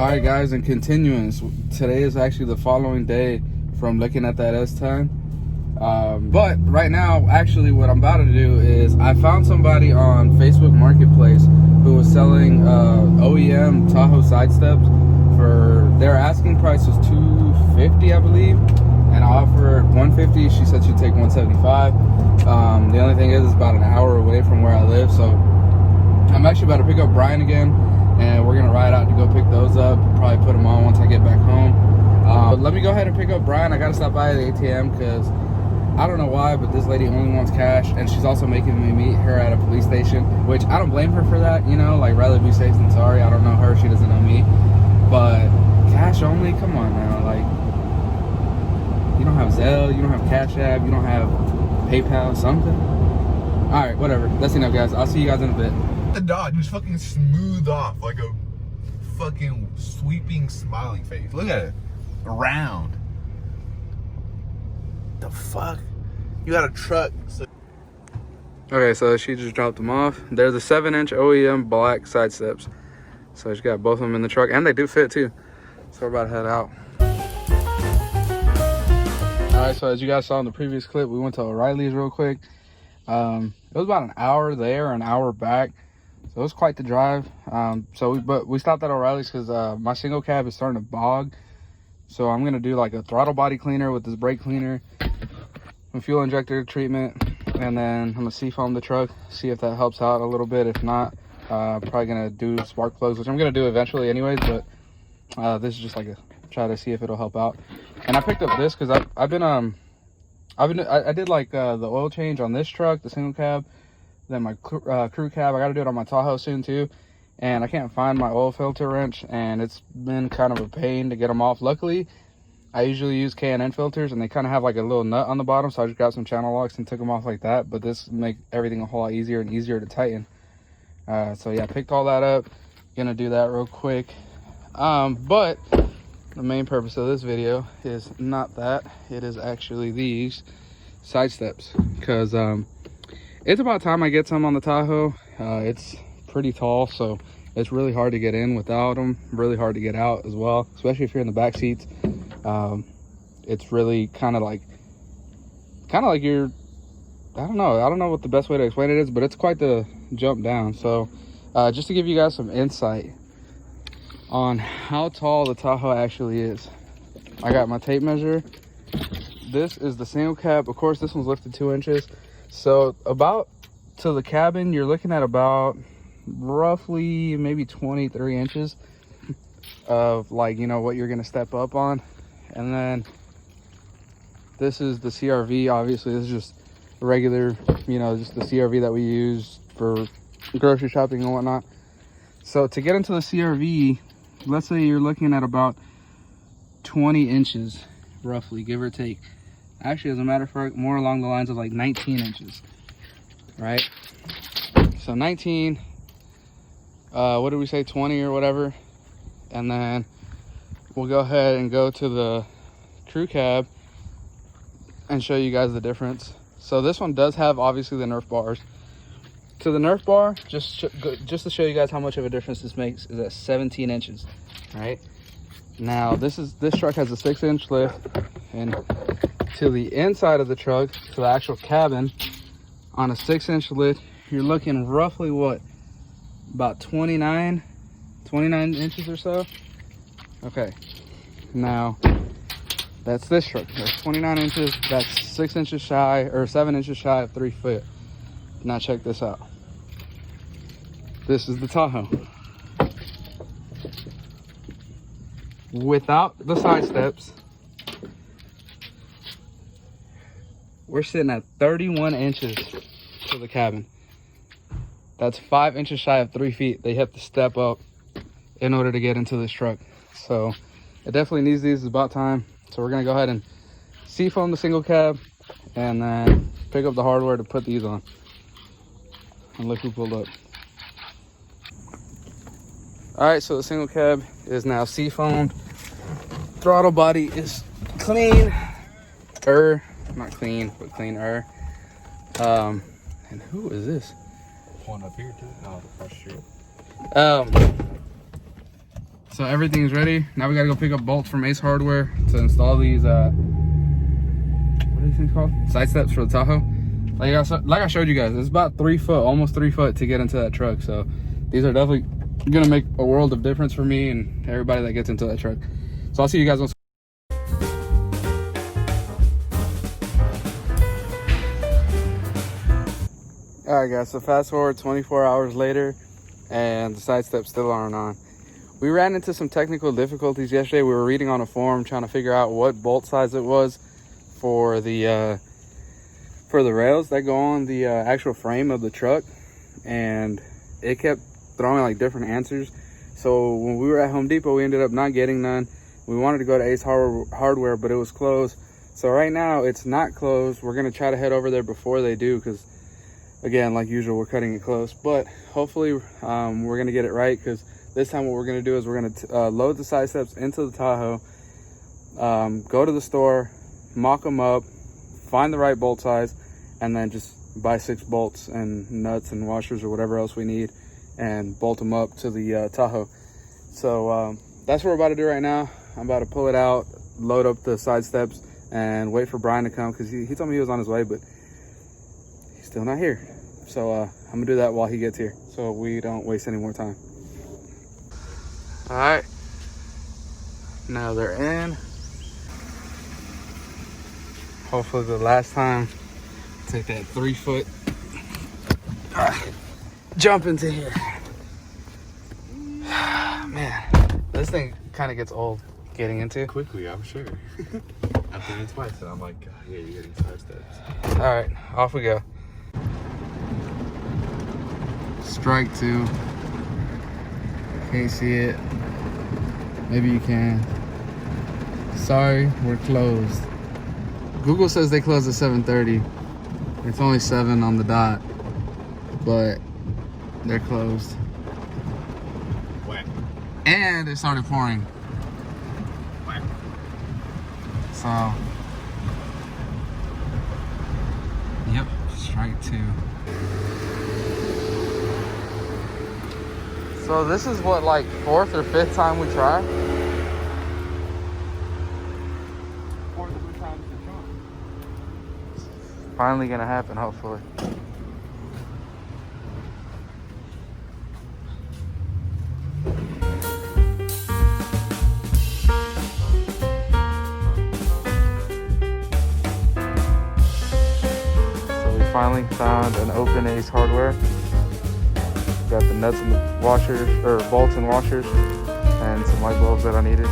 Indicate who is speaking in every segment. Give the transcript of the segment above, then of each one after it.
Speaker 1: Alright guys, and continuing, today is actually the following day from looking at that S10. But right now, actually what I'm about to do is I found somebody on Facebook Marketplace who was selling OEM Tahoe side steps for, their asking price was $250, I believe, and I offered $150. She said she'd take $175. The only thing is it's about an hour away from where I live, so I'm actually about to pick up Brian again, and we're gonna ride out to go pick those up, probably put them on once I get back home. But let me go ahead and pick up Brian. I gotta stop by the ATM because I don't know why, but this lady only wants cash, and she's also making me meet her at a police station, which I don't blame her for that, you know, like rather be safe than sorry. I don't know her, she doesn't know me, but cash only, come on now, like, you don't have Zelle, you don't have Cash App, you don't have PayPal, something. All right, whatever, that's enough guys, I'll see you guys in a bit.
Speaker 2: The dog just fucking smooth off like a fucking sweeping smiling face. Look at it. Around. The fuck? You got a truck.
Speaker 1: Okay, so she just dropped them off. They're the 7-inch OEM black side steps. So she got both of them in the truck, and they do fit too. So we're about to head out. All right, so as you guys saw in the previous clip, we went to O'Reilly's real quick. It was about an hour there, an hour back. So it was quite the drive. But we stopped at O'Reilly's because my single cab is starting to bog. So I'm gonna do like a throttle body cleaner with this brake cleaner, a fuel injector treatment, and then I'm gonna seafoam the truck, see if that helps out a little bit. If not, probably gonna do spark plugs, which I'm gonna do eventually anyways, but this is just like a try to see if it'll help out. And I picked up this because I did like the oil change on this truck, the single cab, then my crew cab. I got to do it on my Tahoe soon too, and I can't find my oil filter wrench, and it's been kind of a pain to get them off. Luckily, I usually use K&N filters, and they kind of have like a little nut on the bottom, so I just grabbed some channel locks and took them off like that. But this make everything a whole lot easier and easier to tighten. So yeah, I picked all that up. Gonna do that real quick. But the main purpose of this video is not that. It is actually these side steps, because it's about time I get some on the Tahoe. It's pretty tall, so it's really hard to get in without them, really hard to get out as well, especially if you're in the back seats. It's really kind of like you're, I don't know what the best way to explain it is, but it's quite the jump down. So just to give you guys some insight on how tall the Tahoe actually is, I got my tape measure. This is the single cab. Of course, this one's lifted 2 inches. So about to the cabin, you're looking at about roughly maybe 23 inches of, like, you know, what you're going to step up on. And then this is the CRV. Obviously, this is just regular, you know, just the CRV that we use for grocery shopping and whatnot. So to get into the CRV, let's say you're looking at about 20 inches, roughly, give or take. Actually, as a matter of fact, more along the lines of like 19 inches, right? So 19, what did we say, 20 or whatever? And then we'll go ahead and go to the crew cab and show you guys the difference. So this one does have obviously the Nerf bars. So the Nerf bar, just to show you guys how much of a difference this makes, is at 17 inches, right? Now this truck has a 6-inch lift, and to the inside of the truck, to the actual cabin, on a 6-inch lift, you're looking roughly what, about 29 inches or so. Okay, now that's this truck. That's 29 inches. That's 6 inches shy, or 7 inches shy of 3 foot. Now check this out. This is the Tahoe. Without the side steps, we're sitting at 31 inches to the cabin. That's 5 inches shy of 3 feet. They have to step up in order to get into this truck. So it definitely needs these. It's about time. So we're gonna go ahead and seafoam the single cab and then pick up the hardware to put these on. And look who pulled up. All right, so the single cab is now seafoamed. Throttle body is clean. Not clean, but cleaner. And who is this?
Speaker 2: One up here too? No, across the street.
Speaker 1: So everything's ready. Now we gotta go pick up bolts from Ace Hardware to install these, what are these things called? Side steps for the Tahoe. Like I showed you guys, it's about 3 foot, almost 3 foot to get into that truck. So these are definitely gonna make a world of difference for me and everybody that gets into that truck. So I'll see you guys on. All right, guys, so fast forward 24 hours later and the side steps still aren't on. We ran into some technical difficulties yesterday. We were reading on a forum trying to figure out what bolt size it was for the rails that go on the actual frame of the truck, and it kept throwing like different answers. So when we were at Home Depot, we ended up not getting none. We wanted to go to Ace Hardware, but it was closed. So right now it's not closed. We're gonna try to head over there before they do, because again, like usual, we're cutting it close. But hopefully we're gonna get it right, because this time what we're gonna do is we're gonna load the side steps into the Tahoe, go to the store, mock them up, find the right bolt size, and then just buy 6 bolts and nuts and washers or whatever else we need and bolt them up to the Tahoe. So that's what we're about to do right now. I'm about to pull it out, load up the side steps, and wait for Brian to come, because he told me he was on his way, but he's still not here. So I'm gonna do that while he gets here, so we don't waste any more time. All right, now they're in. Hopefully the last time, take that 3 foot jump into here. Man, this thing kind of gets old getting into.
Speaker 2: Quickly, I'm sure. After me twice, and I'm like, God, yeah, you're getting side steps.
Speaker 1: All right, off we go. Strike 2. Can't see it. Maybe you can. Sorry, we're closed. Google says they close at 7:30. It's only 7 on the dot, but they're closed.
Speaker 2: Wet.
Speaker 1: And it started pouring.
Speaker 2: Wet.
Speaker 1: So, yep, strike 2. So this is what, like 4th or 5th time we try? 4th or 5th time to try. Finally gonna happen, hopefully. So we finally found an open Ace Hardware. Got the nuts and the washers, or bolts and washers, and some light bulbs that I needed.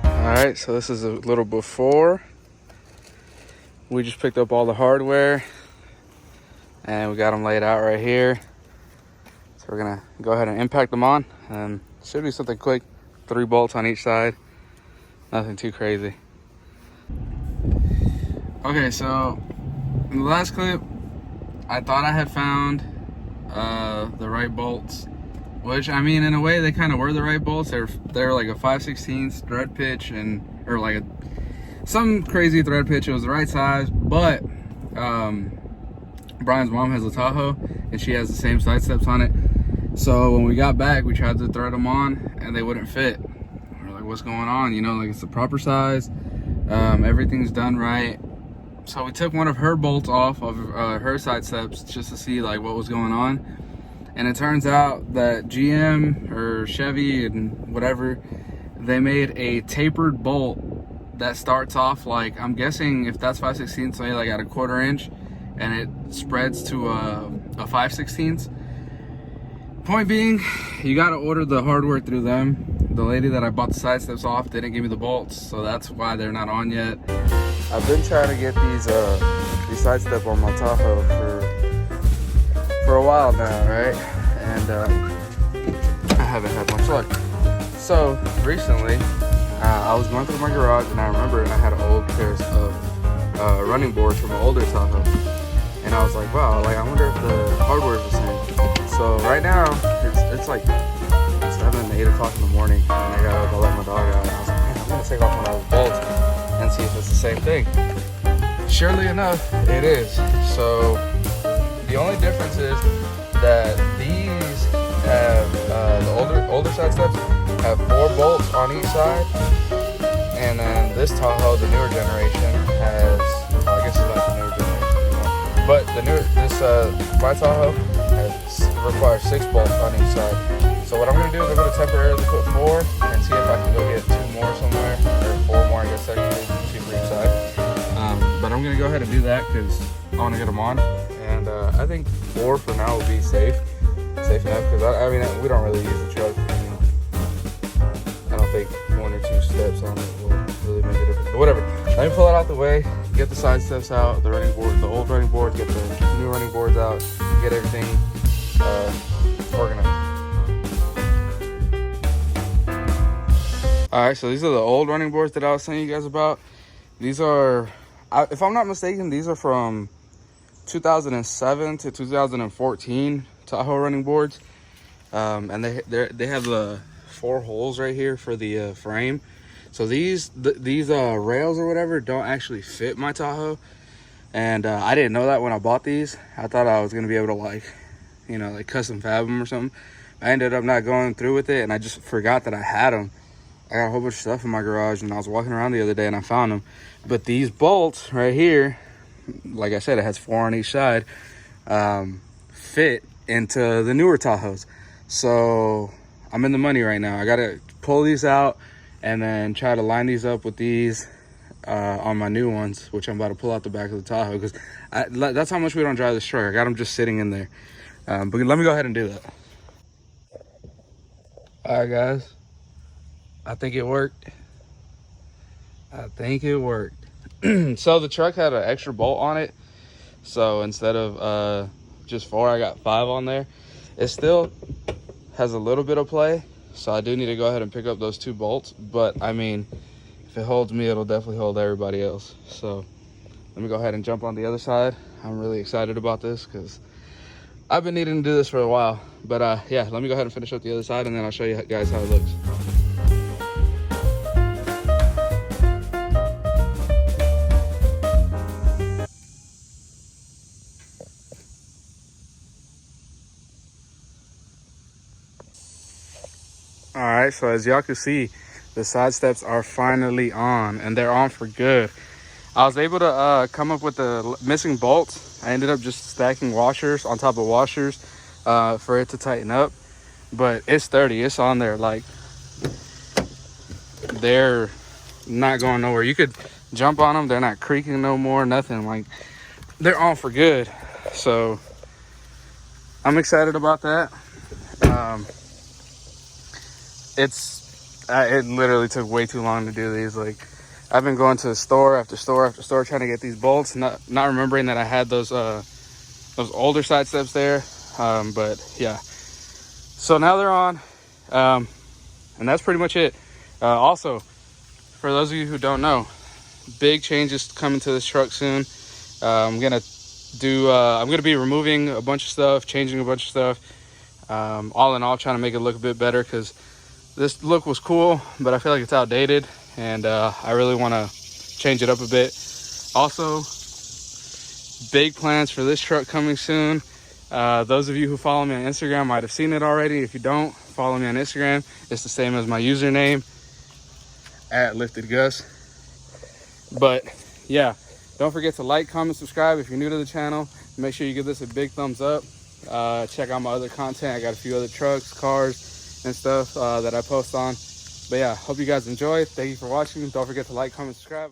Speaker 1: Alright, so this is a little before. We just picked up all the hardware and we got them laid out right here. So we're gonna go ahead and impact them on, and it should be something quick. 3 bolts on each side. Nothing too crazy. Okay, so in the last clip, I thought I had found the right bolts, which, I mean, in a way they kind of were the right bolts. They're like a 5/16 thread pitch, or like some crazy thread pitch. It was the right size, but Brian's mom has a Tahoe and she has the same side steps on it. So when we got back, we tried to thread them on and they wouldn't fit. We're like, what's going on? You know, like, it's the proper size. Everything's done right. So we took one of her bolts off of her side steps just to see like what was going on. And it turns out that GM or Chevy and whatever, they made a tapered bolt that starts off like, I'm guessing if that's 5/16, so like at a 1/4 inch, and it spreads to a 5/16. Point being, you gotta order the hardware through them. The lady that I bought the side steps off didn't give me the bolts, so that's why they're not on yet. I've been trying to get these side step on my Tahoe for a while now, right? And I haven't had much luck. So recently, I was going through my garage and I remember I had an old pair of running boards from an older Tahoe, and I was like, wow, like I wonder if the hardware is the same. So right now it's like 7, 8 o'clock in the morning, and I gotta go let my dog out. And I was like, man, I'm gonna take off one of those bolts and see if it's the same thing. Surely enough, it is. So the only difference is that these have the older side steps have 4 bolts on each side, and then this Tahoe, the newer generation, has, well, I guess it's not the newer generation, but my Tahoe requires 6 bolts on each side. So what I'm gonna do is I'm gonna temporarily put 4 and see if I can go get 2 more somewhere, or 4 more, I guess technically, 2 for each side. But I'm gonna go ahead and do that because I want to get them on, and I think 4 for now will be safe enough, because I mean, we don't really use the truck. I mean, I don't think 1 or 2 steps on it will really make a difference, but whatever. Let me pull it out the way, get the side steps out, the running board, the old running board, get the new running boards out, get everything organized. All right, so these are the old running boards that I was telling you guys about. These are, if I'm not mistaken, these are from 2007 to 2014 Tahoe running boards, and they have the 4 holes right here for the frame. So these rails or whatever don't actually fit my Tahoe, and I didn't know that when I bought these. I thought I was gonna be able to, like, you know, like custom fab them or something. I ended up not going through with it, and I just forgot that I had them. I got a whole bunch of stuff in my garage, and I was walking around the other day and I found them. But these bolts right here, like I said, it has 4 on each side, fit into the newer Tahoes. So I'm in the money right now. I gotta pull these out and then try to line these up with these on my new ones, which I'm about to pull out the back of the Tahoe, because that's how much we don't drive this truck. I got them just sitting in there. But let me go ahead and do that. All right, guys. I think it worked. So the truck had an extra bolt on it. So instead of just 4, I got 5 on there. It still has a little bit of play. So I do need to go ahead and pick up those 2 bolts. But I mean, if it holds me, it'll definitely hold everybody else. So let me go ahead and jump on the other side. I'm really excited about this because I've been needing to do this for a while. But yeah, let me go ahead and finish up the other side, and then I'll show you guys how it looks. All right, so as y'all can see, the side steps are finally on, and they're on for good. I was able to come up with the missing bolts. I ended up just stacking washers on top of washers for it to tighten up, but it's sturdy. It's on there. Like, they're not going nowhere. You could jump on them. They're not creaking no more, nothing. Like, they're on for good. So I'm excited about that. It literally took way too long to do these. Like, I've been going to store after store after store trying to get these bolts, not remembering that I had those older side steps there. But yeah, so now they're on, and that's pretty much it. Also, for those of you who don't know, big changes coming to this truck soon. I'm gonna be removing a bunch of stuff, changing a bunch of stuff. All in all, trying to make it look a bit better, because this look was cool, but I feel like it's outdated, and I really want to change it up a bit. Also, big plans for this truck coming soon. Those of you who follow me on Instagram might have seen it already. If you don't, follow me on Instagram. It's the same as my username, @LiftedGus. But yeah, don't forget to like, comment, subscribe if you're new to the channel. Make sure you give this a big thumbs up. Check out my other content. I got a few other trucks, cars, and stuff that I post on. But yeah, hope you guys enjoy. Thank you for watching. Don't forget to like, comment, subscribe.